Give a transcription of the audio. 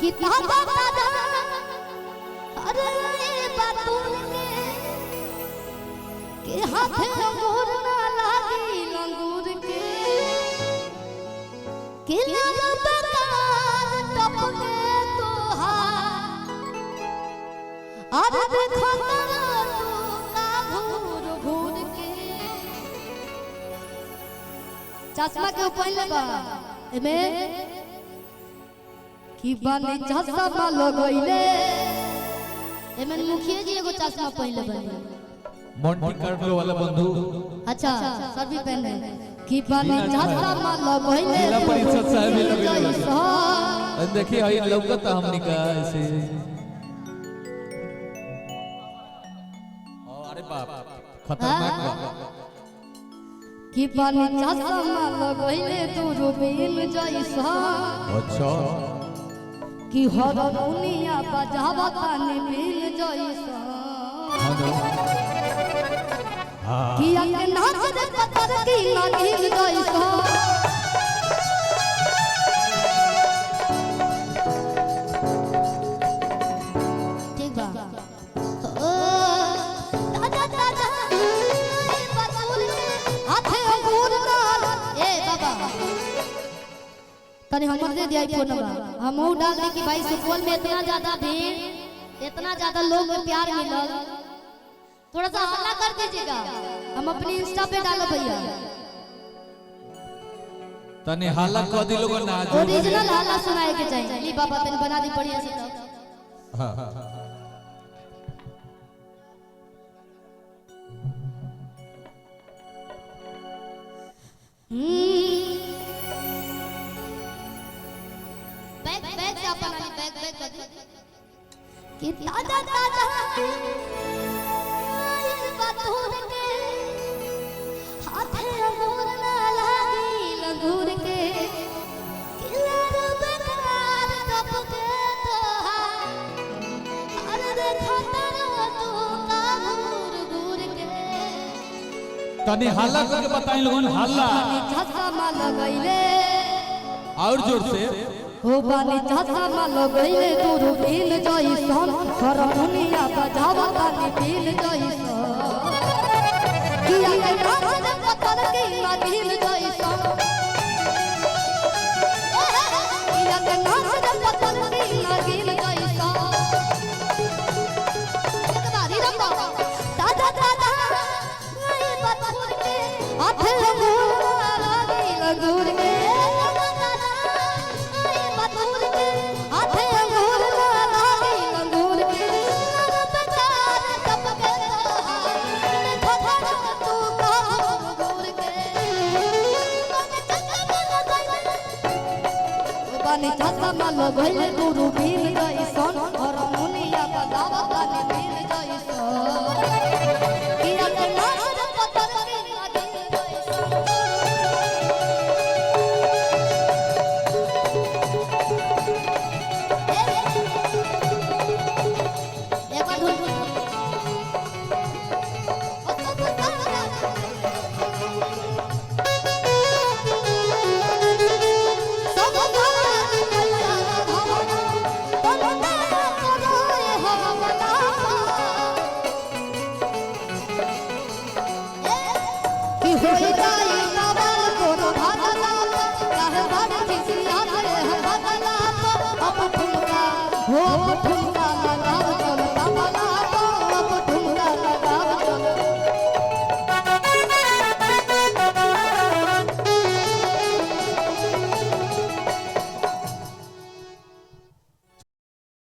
कितना दादा अरे बातून के हाथे अंगूर ना लागी लंगूर के लग बेकार टपके तोहार अरे देखो तू का घूर घूर के चश्मा के ऊपर लगा एमे की बने चश्मा लगइले एमन मुखिया जी एगो चश्मा पहनले बने मोंटी कार्लो वाला बंधु। अच्छा सर भी पहने की बने चश्मा लगइले जिला परिषद साहब भी लगे देखिए हई लौकत हमनी का ऐसे अरे बाप खतरनाक बा की बने चश्मा लगइले तू रूबीन जैसा अच्छा कि हर दुनिया बजावा ताने मिल जैसा कि अंग नाच दे पत्थर की नागिन जैसा ठीक बा ओ दादा दादा ए बतूल हाथे अंगूर ना ए बाबा तने हमर दे दिया फोन नंबर हम डाल दे कि भाई सुपौल में इतना ज्यादा भीड़ इतना ज्यादा लोग में प्यार मिलल थोड़ा सा हल्ला कर दीजिएगा हम अपनी इंस्टा पे डालो भैया तने हल्ला कर दी लोगों ना ओरिजिनल हल्ला सुनाए के चाहिए ली बाबा तने बना दी बढ़िया से तब हां बैग से अपन वाली बैग कर दे कि दादा दादा ये बातून के हाथे अंगूर ना लागी लंगूर के किलर बेकार टपके तोहार अरे देखो तू का घूर घूर के तने हल्ला करके बताई लोगन हल्ला चश्मा लगइले और जोर से हो बानी चश्मा लगइले तू रूबीन जैसन हर दुनिया बजावा तानी दिल जैसन किया के नाच दे पत्थर की नागिन जैसन किया के नाच दे पत्थर की नागिन जैसन एक बारी रंबा दादा दादा ये बतून के हाथे अंगूर लागी लंगूर के चश्मा लगइले तू रूबीन जैसन और मुनिया बजावा ताने मिल जैसन किया के नाच दे पत्थर की नागिन जैसन एक बार धुन हो